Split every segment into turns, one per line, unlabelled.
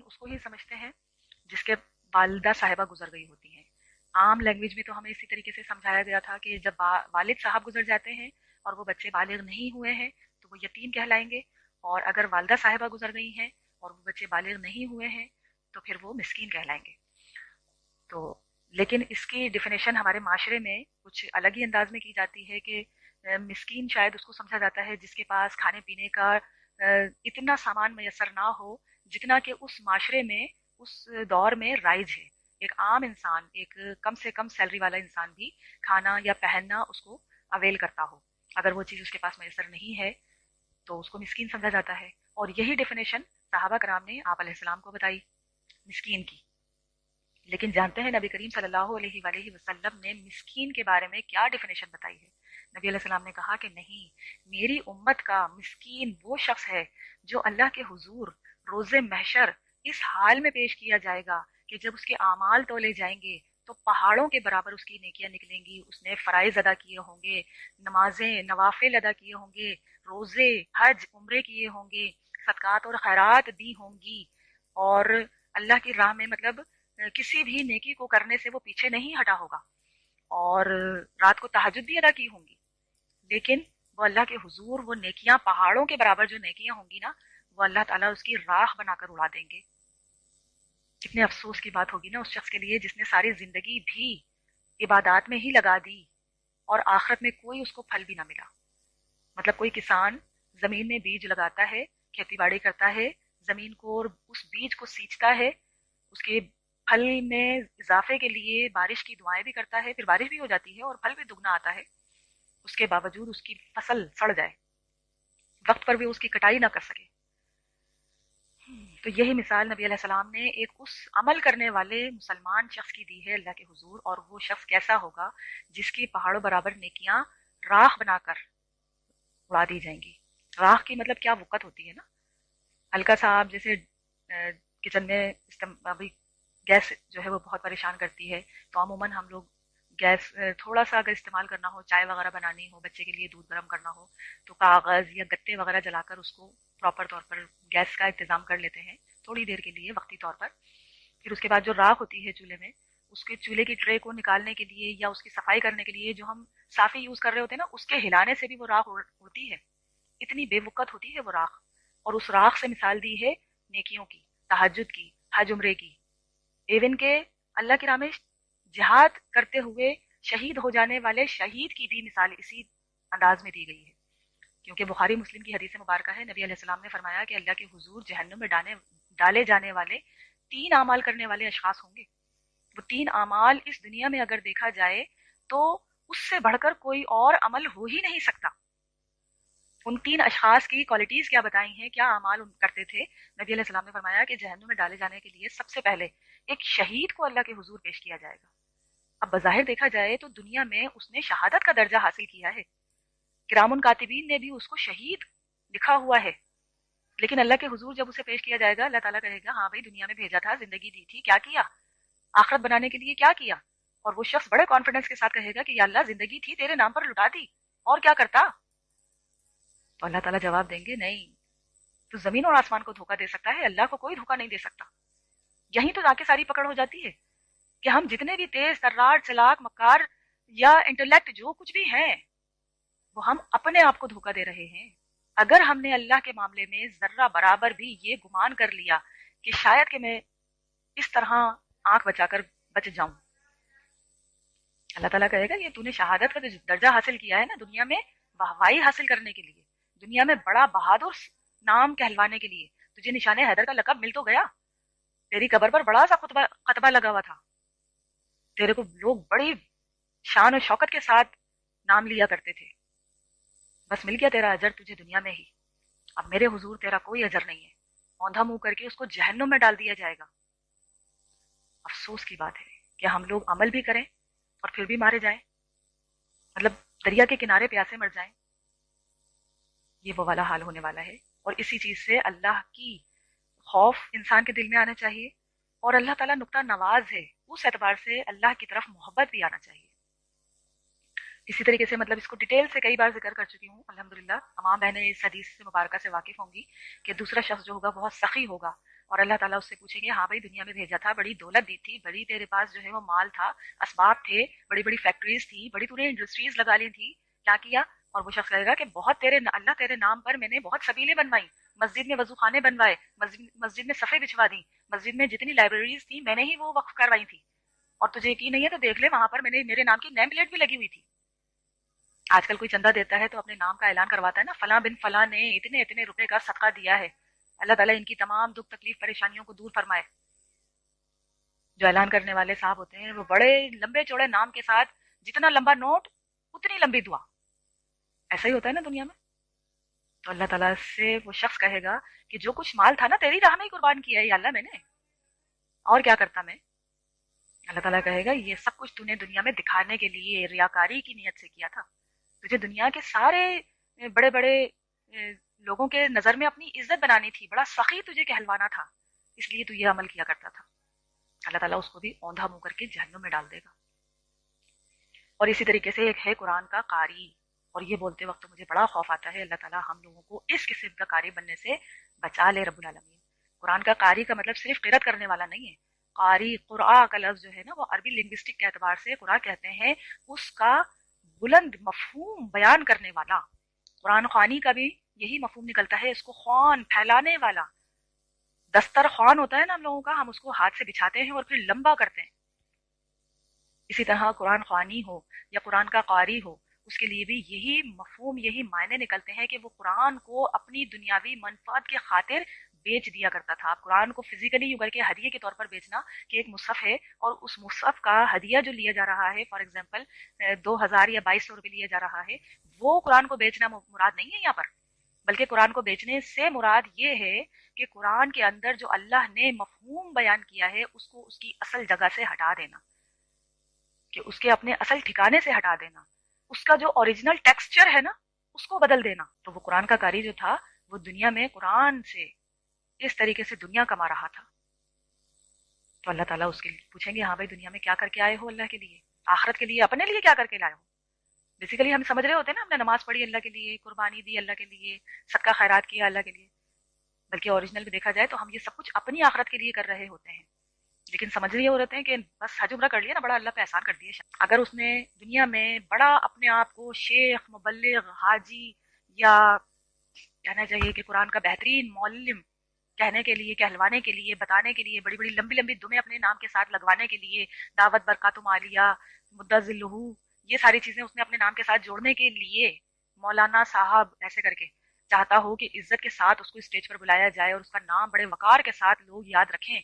اس کو ہی سمجھتے ہیں جس کے والدہ صاحبہ گزر گئی ہوتی ہیں. عام لینگویج میں تو ہمیں اسی طریقے سے سمجھایا گیا تھا کہ جب والد صاحب گزر جاتے ہیں اور وہ بچے بالغ نہیں ہوئے ہیں تو وہ یتیم کہلائیں گے، اور اگر والدہ صاحبہ گزر گئی ہیں اور وہ بچے بالغ نہیں ہوئے ہیں تو پھر وہ مسکین کہلائیں گے. تو لیکن اس کی ڈیفینیشن ہمارے معاشرے میں کچھ الگ ہی انداز میں کی جاتی ہے کہ مسکین شاید اس کو سمجھا جاتا ہے جس کے پاس کھانے پینے کا اتنا سامان میسر نہ ہو جتنا کہ اس معاشرے میں اس دور میں رائج ہے. ایک عام انسان، ایک کم سے کم سیلری والا انسان بھی کھانا یا پہننا اس کو اویل کرتا ہو، اگر وہ چیز اس کے پاس میسر نہیں ہے تو اس کو مسکین سمجھا جاتا ہے. اور یہی ڈیفینیشن صحابہ کرام نے آپ علیہ السلام کو بتائی مسکین کی. لیکن جانتے ہیں نبی کریم صلی اللہ علیہ وآلہ وسلم نے مسکین کے بارے میں کیا ڈیفینیشن بتائی ہے؟ نبی علیہ السلام نے کہا کہ نہیں، میری امت کا مسکین وہ شخص ہے جو اللہ کے حضور روز محشر اس حال میں پیش کیا جائے گا کہ جب اس کے اعمال تولے جائیں گے تو پہاڑوں کے برابر اس کی نیکیاں نکلیں گی. اس نے فرائض ادا کیے ہوں گے، نمازیں نوافل ادا کیے ہوں گے، روزے حج عمرے کیے ہوں گے، صدقات اور خیرات دی ہوں گی، اور اللہ کی راہ میں مطلب کسی بھی نیکی کو کرنے سے وہ پیچھے نہیں ہٹا ہوگا، اور رات کو تہجد بھی ادا کی ہوں گی. لیکن وہ اللہ کے حضور وہ نیکیاں پہاڑوں کے برابر جو نیکیاں ہوں گی نا، وہ اللہ تعالیٰ اس کی راکھ بنا کر اڑا دیں گے. کتنے افسوس کی بات ہوگی نا اس شخص کے لیے جس نے ساری زندگی بھی عبادات میں ہی لگا دی اور آخرت میں کوئی اس کو پھل بھی نہ ملا. مطلب کوئی کسان زمین میں بیج لگاتا ہے، کھیتی باڑی کرتا ہے، زمین کو اور اس بیج کو سینچتا ہے، اس کے پھل میں اضافے کے لیے بارش کی دعائیں بھی کرتا ہے، پھر بارش بھی ہو جاتی ہے اور پھل بھی دگنا آتا ہے، اس کے باوجود اس کی فصل سڑ جائے، وقت پر بھی اس کی کٹائی نہ کر سکے. تو یہی مثال نبی علیہ السلام نے ایک اس عمل کرنے والے مسلمان شخص کی دی ہے اللہ کے حضور. اور وہ شخص کیسا ہوگا جس کی پہاڑوں برابر نیکیاں راکھ بنا کر اڑا دی جائیں گی. راکھ کی مطلب کیا وقت ہوتی ہے نا، ہلکا سا آپ جیسے کچن میں ابھی گیس جو ہے وہ بہت پریشان کرتی ہے، تو عموماً ہم لوگ گیس تھوڑا سا اگر استعمال کرنا ہو، چائے وغیرہ بنانی ہو، بچے کے لیے دودھ گرم کرنا ہو، تو کاغذ یا گتے وغیرہ جلا کر اس کو پراپر طور پر گیس کا انتظام کر لیتے ہیں تھوڑی دیر کے لیے وقتی طور پر. پھر اس کے بعد جو راکھ ہوتی ہے چولہے میں، اس کے چولہے کی ٹرے کو نکالنے کے لیے یا اس کی صفائی کرنے کے لیے جو ہم صافی یوز کر رہے ہوتے ہیں نا، اس کے ہلانے سے بھی وہ راکھ اڑتی ہے. اتنی بے وقت ہوتی ہے وہ راکھ. اور اس راکھ سے مثال دی ہے نیکیوں کی، تہجد کی، حج عمرے کی، ایون کہ اللہ کی راہ میں جہاد کرتے ہوئے شہید ہو جانے والے شہید کی بھی مثال اسی انداز میں دی گئی ہے. کیونکہ بخاری مسلم کی حدیث مبارکہ ہے، نبی علیہ السلام نے فرمایا کہ اللہ کے حضور جہنم میں ڈالے جانے والے 3 اعمال کرنے والے اشخاص ہوں گے. وہ 3 اعمال اس دنیا میں اگر دیکھا جائے تو اس سے بڑھ کر کوئی اور عمل ہو ہی نہیں سکتا. ان 3 اشخاص کی کوالٹیز کیا بتائی ہیں، کیا اعمال کرتے تھے؟ نبی علیہ السلام نے فرمایا کہ جہنم میں ڈالے جانے کے لیے سب سے پہلے ایک شہید کو اللہ کے حضور پیش کیا جائے گا. اب بظاہر دیکھا جائے تو دنیا میں اس نے شہادت کا درجہ حاصل کیا ہے، کرام کاتبین نے بھی اس کو شہید لکھا ہوا ہے، لیکن اللہ کے حضور جب اسے پیش کیا جائے گا، اللہ تعالیٰ کہے گا ہاں بھائی دنیا میں بھیجا تھا، زندگی دی تھی، کیا کیا؟ آخرت بنانے کے لیے کیا کیا؟ اور وہ شخص بڑے کانفیڈنس کے ساتھ کہے گا کہ یا اللہ زندگی تھی تیرے نام پر لٹا دی، اور کیا کرتا؟ تو اللہ تعالیٰ جواب دیں گے نہیں، تو زمین اور آسمان کو دھوکہ دے سکتا ہے، اللہ کو کوئی دھوکہ نہیں دے سکتا. یہیں تو جا کے ساری پکڑ ہو جاتی ہے کہ ہم جتنے بھی تیز ترار چلاک مکار یا انٹلیکٹ جو کچھ بھی ہیں، وہ ہم اپنے آپ کو دھوکہ دے رہے ہیں. اگر ہم نے اللہ کے معاملے میں ذرہ برابر بھی یہ گمان کر لیا کہ شاید کہ میں اس طرح آنکھ بچا کر بچ جاؤں، اللہ تعالیٰ کہے گا یہ تو نے شہادت کا درجہ حاصل کیا ہے نا دنیا میں، واہوائی حاصل کرنے کے لیے، دنیا میں بڑا بہادر نام کہلوانے کے لیے، تجھے نشان حیدر کا لقب مل تو گیا، تیری قبر پر بڑا سا خطبہ لگا ہوا تھا، تیرے کو لوگ بڑی شان و شوکت کے ساتھ نام لیا کرتے تھے، بس مل گیا تیرا اجر تجھے دنیا میں ہی. اب میرے حضور تیرا کوئی اجر نہیں ہے، اوندھا منہ کر کے اس کو جہنم میں ڈال دیا جائے گا. افسوس کی بات ہے کہ ہم لوگ عمل بھی کریں اور پھر بھی مارے جائیں، مطلب دریا کے کنارے پیاسے مر جائیں. یہ وہ والا حال ہونے والا ہے. اور اسی چیز سے اللہ کی خوف انسان کے دل میں آنا چاہیے، اور اللہ تعالیٰ نقطہ نواز ہے، اس اعتبار سے اللہ کی طرف محبت بھی آنا چاہیے. اسی طریقے سے مطلب اس کو ڈیٹیل سے کئی بار ذکر کر چکی ہوں، الحمدللہ تمام بہنیں اس حدیث سے مبارکہ سے واقف ہوں گی کہ دوسرا شخص جو ہوگا بہت سخی ہوگا، اور اللہ تعالیٰ اس سے پوچھیں گے ہاں بھائی دنیا میں بھیجا تھا، بڑی دولت دی تھی، بڑی تیرے پاس جو ہے وہ مال تھا، اسباب تھے، بڑی بڑی فیکٹریز تھی، بڑی تو نے انڈسٹریز لگا لی تھی، کیا کیا؟ اور وہ شخص کہے گا کہ بہت اللہ تیرے نام پر میں نے بہت سبیلیں بنوائی، مسجد میں وضو خانے بنوائے، مسجد میں صفے بچھوا دی، مسجد میں جتنی لائبریریز تھی میں نے ہی وہ وقف کروائی تھی، اور تجھے یقین نہیں ہے تو دیکھ لے وہاں پر میں نے میرے نام کی نیم پلیٹ بھی لگی ہوئی تھی۔ آج کل کوئی چندہ دیتا ہے تو اپنے نام کا اعلان کرواتا ہے نا، فلاں بن فلاں نے اتنے اتنے روپے کا صدقہ دیا ہے، اللہ تعالیٰ ان کی تمام دکھ تکلیف پریشانیوں کو دور فرمائے۔ جو اعلان کرنے والے صاحب ہوتے ہیں وہ بڑے لمبے چوڑے نام کے ساتھ، جتنا لمبا نوٹ اتنی لمبی دعا، ایسا ہی ہوتا ہے نا دنیا میں۔ تو اللہ تعالیٰ سے وہ شخص کہے گا کہ جو کچھ مال تھا نا تیری راہ میں ہی قربان کیا ہے یا اللہ میں نے، اور کیا کرتا میں؟ اللہ تعالیٰ کہے گا یہ سب کچھ تو نے دنیا میں دکھانے کے لیے ریاکاری کی نیت سے کیا تھا، تجھے دنیا کے سارے بڑے بڑے لوگوں کے نظر میں اپنی عزت بنانی تھی، بڑا سخی تجھے کہلوانا تھا، اس لیے تو یہ عمل کیا کرتا تھا۔ اللہ تعالیٰ اس کو بھی اوندھا منہ کر کے جہنم میں ڈال دے گا۔ اور اسی طریقے سے ایک ہے قرآن کا قاری، اور یہ بولتے وقت مجھے بڑا خوف آتا ہے، اللہ تعالیٰ ہم لوگوں کو اس قسم کا قاری بننے سے بچا لے رب العالمین۔ قرآن کا قاری کا مطلب صرف قرأت کرنے والا نہیں ہے، قاری قرآ کا لفظ جو ہے نا وہ عربی لنگوسٹک کے اعتبار سے قرآ کہتے ہیں اس کا بلند مفہوم بیان کرنے والا۔ قرآن خوانی کا بھی یہی مفہوم نکلتا ہے، اس کو خوان پھیلانے والا۔ دسترخوان ہوتا ہے نا ہم لوگوں کا، ہم اس کو ہاتھ سے بچھاتے ہیں اور پھر لمبا کرتے ہیں، اسی طرح قرآن خوانی ہو یا قرآن کا قاری ہو، اس کے لیے بھی یہی مفہوم، یہی معنی نکلتے ہیں کہ وہ قرآن کو اپنی دنیاوی منفعت کے خاطر بیچ دیا کرتا تھا۔ آپ قرآن کو فزیکلی یوں کر کے ہدیے کے طور پر بیچنا کہ ایک مصحف ہے اور اس مصحف کا ہدیہ جو لیا جا رہا ہے، فار ایگزامپل 2000 یا 2200 روپے لیا جا رہا ہے، وہ قرآن کو بیچنا مراد نہیں ہے یہاں پر، بلکہ قرآن کو بیچنے سے مراد یہ ہے کہ قرآن کے اندر جو اللہ نے مفہوم بیان کیا ہے اس کو اس کی اصل جگہ سے ہٹا دینا، کہ اس کے اپنے اصل ٹھکانے سے ہٹا دینا، اس کا جو اوریجنل ٹیکسچر ہے نا اس کو بدل دینا۔ تو وہ قرآن کا قاری جو تھا وہ دنیا میں قرآن سے اس طریقے سے دنیا کما رہا تھا۔ تو اللہ تعالیٰ اس کے لیے پوچھیں گے ہاں بھائی دنیا میں کیا کر کے آئے ہو اللہ کے لیے، آخرت کے لیے، اپنے لیے کیا کر کے لائے ہو؟ بیسیکلی ہم سمجھ رہے ہوتے ہیں نا ہم نے نماز پڑھی اللہ کے لیے، قربانی دی اللہ کے لیے، صدقہ خیرات کیا اللہ کے لیے، بلکہ اوریجنل میں دیکھا جائے تو ہم یہ سب کچھ اپنی آخرت کے لیے کر رہے ہوتے ہیں، لیکن سمجھ رہے ہوتے ہیں کہ بس حج عمرہ کر لیا نا، بڑا اللہ پہ احسان کر دیا۔ اگر اس نے دنیا میں بڑا اپنے آپ کو شیخ، مبلغ، حاجی یا کہنا چاہیے کہ قرآن کا بہترین معلم کہنے کے لیے، کہلوانے کے لیے، بتانے کے لیے، بڑی بڑی لمبی لمبی دمیں اپنے نام کے ساتھ لگوانے کے لیے، دعوت برکات مالیہ، مدہ ذلہ، یہ ساری چیزیں اس نے اپنے نام کے ساتھ جوڑنے کے لیے مولانا صاحب ایسے کر کے چاہتا ہو کہ عزت کے ساتھ اس کو اسٹیج پر بلایا جائے اور اس کا نام بڑے وقار کے ساتھ لوگ یاد رکھیں،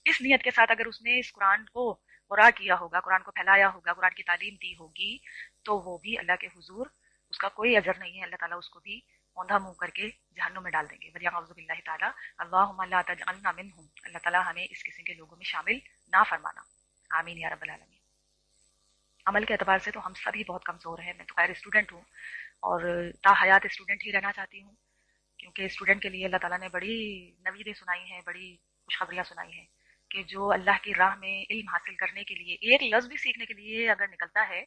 اس نیت کے ساتھ اگر اس نے اس قرآن کو قرآن کیا ہوگا، قرآن کو پھیلایا ہوگا، قرآن کی تعلیم دی ہوگی، تو وہ بھی اللہ کے حضور اس کا کوئی اجر نہیں ہے، اللہ تعالیٰ اس کو بھی اوندھا منہ کر کے جہنم میں ڈال دیں گے۔ وَلِيَعُوذُ بِاللَّهِ تعالیٰ اللہم لا تجعلنا منہم، اللہ تعالیٰ ہمیں اس قسم کے لوگوں میں شامل نہ فرمانا، آمین یا رب العالمین۔ عمل کے اعتبار سے تو ہم سبھی بہت کمزور ہیں، میں تو خیر اسٹوڈنٹ ہوں اور تا حیات اسٹوڈنٹ ہی رہنا چاہتی ہوں، کیونکہ اسٹوڈنٹ کے لیے اللہ تعالیٰ نے بڑی نویدیں سنائی ہیں، بڑی خوشخبریاں سنائی ہیں کہ جو اللہ کی راہ میں علم حاصل کرنے کے لیے ایک لفظ بھی سیکھنے کے لیے اگر نکلتا ہے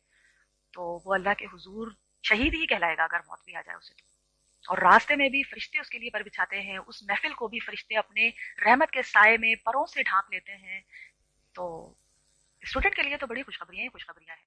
تو وہ اللہ کے حضور شہید ہی کہلائے گا اگر موت بھی آ جائے اسے تو۔ اور راستے میں بھی فرشتے اس کے لیے پر بچھاتے ہیں، اس محفل کو بھی فرشتے اپنے رحمت کے سائے میں پروں سے ڈھانپ لیتے ہیں۔ تو اسٹوڈنٹ کے لیے تو بڑی خوشخبریاں ہی خوشخبریاں ہیں۔